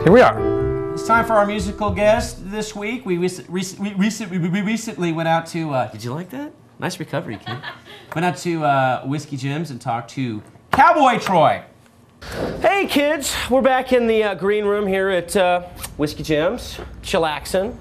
Here we are. It's time for our musical guest this week. We recently went out to, did you like that? Nice recovery, kid. Went out to Whiskey Jim's and talked to Cowboy Troy. Hey kids, we're back in the green room here at Whiskey Jim's, chillaxing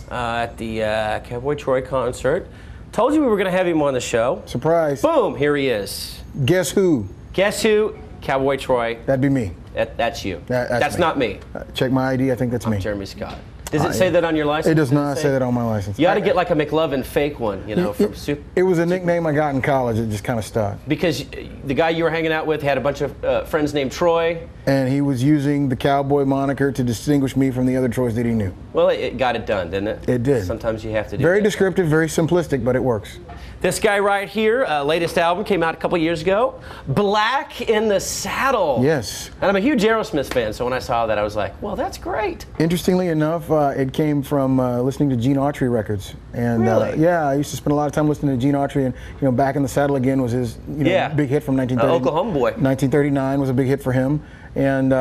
at the Cowboy Troy concert. Told you we were going to have him on the show. Surprise. Boom, here he is. Guess who? Guess who? Cowboy Troy. That'd be me. That's you. That's me. Not me. Check my ID, I think that's me. Jeremy Scott. Does it say that on your license? It does not say that on my license. You ought to get like a McLovin fake one, you know, from Super. It was a nickname I got in college. It just kind of stuck. Because the guy you were hanging out with had a bunch of friends named Troy. And he was using the Cowboy moniker to distinguish me from the other Troys that he knew. Well, it got it done, didn't it? It did. Sometimes you have to do Very that. descriptive, very simplistic, but it works. This guy right here, latest album came out a couple years ago, Black in the Saddle. Yes. And I'm a huge Aerosmith fan, so when I saw that, I was like, well, that's great. Interestingly enough, it came from listening to Gene Autry records. And really? yeah, I used to spend a lot of time listening to Gene Autry, and you know, Back in the Saddle Again was his big hit from 1930. Oklahoma boy. 1939 was a big hit for him. And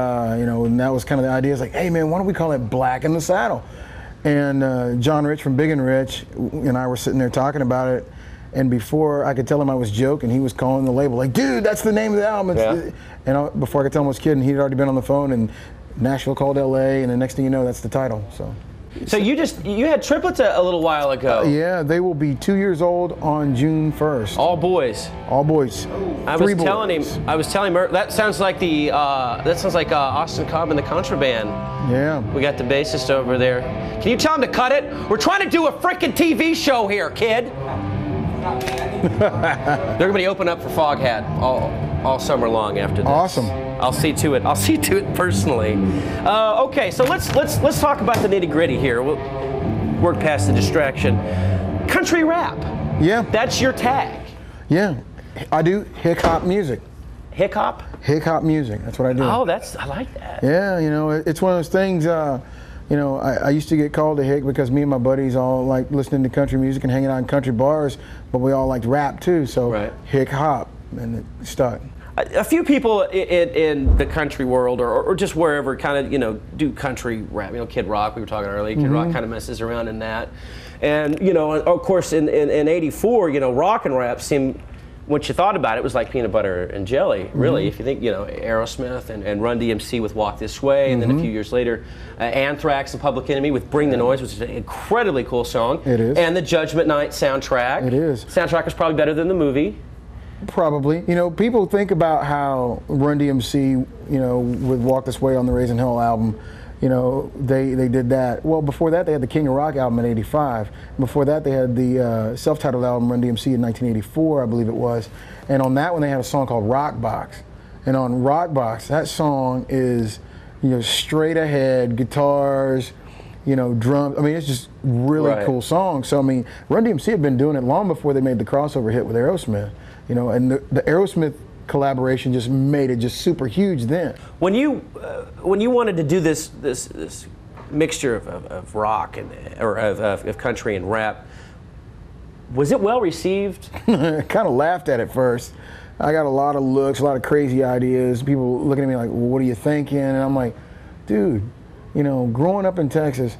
you know, and that was kind of the idea. It's like, hey man, why don't we call it Black in the Saddle? And John Rich from Big and Rich and I were sitting there talking about it. And before I could tell him I was joking, he was calling the label like, dude, that's the name of the album. Yeah. And before I could tell him I was kidding, he'd already been on the phone, and Nashville called LA, and the next thing you know, that's the title. So you had triplets a little while ago. Yeah, they will be 2 years old on June 1st. All boys. All boys. I was telling him that sounds like Austin Cobb and the Contraband. Yeah. We got the bassist over there. Can you tell him to cut it? We're trying to do a frickin' TV show here, kid. They're going to be open up for Foghat all summer long after this. Awesome. I'll see to it. I'll see to it personally. Okay, so let's talk about the nitty gritty here. We'll work past the distraction. Country rap. Yeah. That's your tag. Yeah, I do hip hop music. Hip hop? Hip hop music. That's what I do. Oh, I like that. Yeah, you know, it's one of those things. You know, I used to get called a hick because me and my buddies all like listening to country music and hanging out in country bars, but we all liked rap too, so hip hop, and it stuck. A few people in the country world or just wherever kind of, you know, do country rap. You know, Kid Rock, we were talking earlier, Kid Rock kind of messes around in that. And, you know, of course in '84, you know, rock and rap seemed, once you thought about it, it was like peanut butter and jelly, really. If you think, you know, Aerosmith and Run DMC with Walk This Way, and then a few years later, Anthrax and Public Enemy with Bring the Noise, which is an incredibly cool song. It is. And the Judgment Night soundtrack. It is. Soundtrack was probably better than the movie. Probably. You know, people think about how Run DMC, you know, with Walk This Way on the Raising Hell album, you know, they did that. Well, before that, they had the King of Rock album in '85. Before that, they had the self-titled album, Run DMC, in 1984, I believe it was. And on that one, they had a song called Rock Box. And on Rock Box, that song is, you know, straight ahead, guitars, you know, drums. I mean, it's just really cool song. So, I mean, Run DMC had been doing it long before they made the crossover hit with Aerosmith. You know, and the Aerosmith collaboration just made it just super huge then. When you wanted to do this mixture of rock or of country and rap, was it well received? I kind of laughed at it first. I got a lot of looks, a lot of crazy ideas. People looking at me like, well, "What are you thinking?" And I'm like, "Dude, you know, growing up in Texas,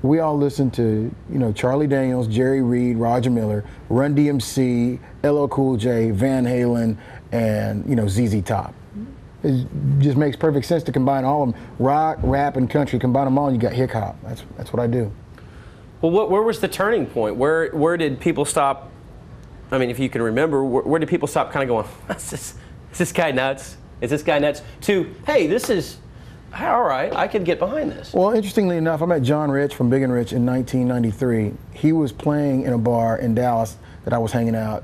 we all listened to, you know, Charlie Daniels, Jerry Reed, Roger Miller, Run DMC, LL Cool J, Van Halen, and, you know, ZZ Top. It just makes perfect sense to combine all of them. Rock, rap, and country, combine them all, and you got hip hop. That's what I do. Well, where was the turning point? Where did people stop? I mean, if you can remember, where did people stop kind of going, is this guy nuts? Is this guy nuts? To, hey, this is, all right, I can get behind this. Well, interestingly enough, I met John Rich from Big and Rich in 1993. He was playing in a bar in Dallas that I was hanging out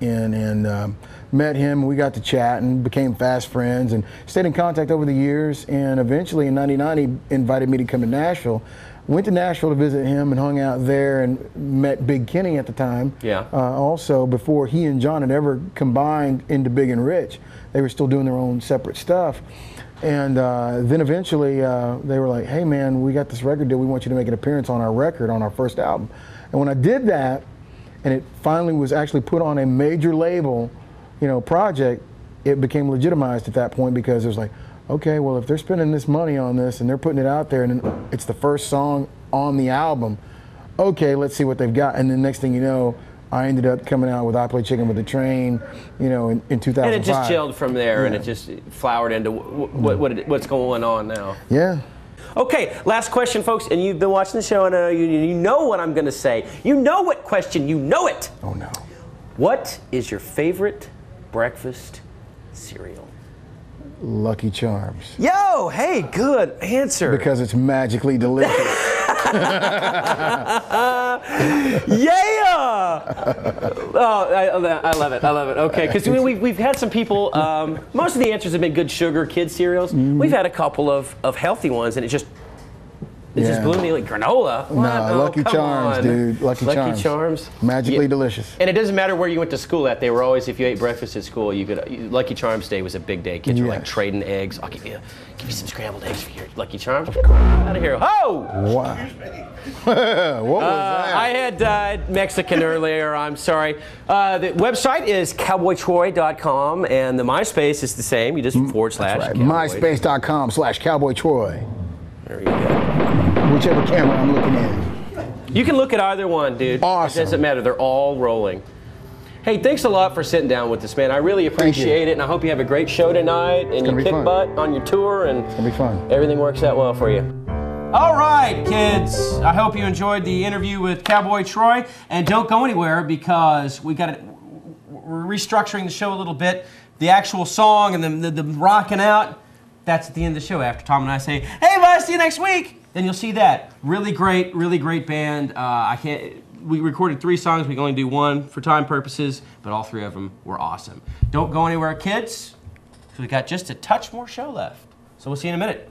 in, and met him, and we got to chat and became fast friends and stayed in contact over the years. And eventually in '99, he invited me to come to Nashville. Went to Nashville to visit him and hung out there and met Big Kenny at the time. Yeah. Also, before he and John had ever combined into Big and Rich, they were still doing their own separate stuff. And then eventually they were like, "Hey man, we got this record deal. We want you to make an appearance on our record, on our first album." And when I did that, and it finally was actually put on a major label, you know, project, it became legitimized at that point, because it was like, okay, well, if they're spending this money on this and they're putting it out there and it's the first song on the album, okay, let's see what they've got. And then next thing you know, I ended up coming out with I Play Chicken with the Train, you know, in 2005. And it just chilled from there, and it just flowered into what's going on now. Yeah. Okay, last question, folks, and you've been watching the show, and you know what I'm going to say. You know what question, you know it. Oh, no. What is your favorite breakfast cereal? Lucky Charms. Yo, hey, good answer. Because it's magically delicious. Yeah! Oh, I love it. I love it. Okay, because we've had some people. Most of the answers have been good sugar kid cereals. We've had a couple of healthy ones, and it just blew me. Like granola. What? No, Lucky Charms, dude. Lucky Charms. Magically delicious. And it doesn't matter where you went to school at. They were always, if you ate breakfast at school, you could. Lucky Charms Day was a big day. Kids were like trading eggs. I'll give you some scrambled eggs for your Lucky Charms. Out of here. Oh! Wow. What was that? I had Mexican earlier. I'm sorry. The website is cowboytroy.com, and the MySpace is the same. You just / MySpace.com/CowboyTroy. There you go. Whichever camera I'm looking in. You can look at either one, dude. Awesome. It doesn't matter. They're all rolling. Hey, thanks a lot for sitting down with us, man. I really appreciate it, and I hope you have a great show tonight, and you kick butt on your tour, and It's gonna be fun. Everything works out well for you. All right, kids. I hope you enjoyed the interview with Cowboy Troy, and don't go anywhere because we're restructuring the show a little bit. The actual song and the rocking out, that's at the end of the show after Tom and I say, "Hey, bye, see you next week." Then you'll see that. Really great band. We recorded 3 songs. We can only do 1 for time purposes, but all 3 of them were awesome. Don't go anywhere, kids, because we got just a touch more show left. So we'll see you in a minute.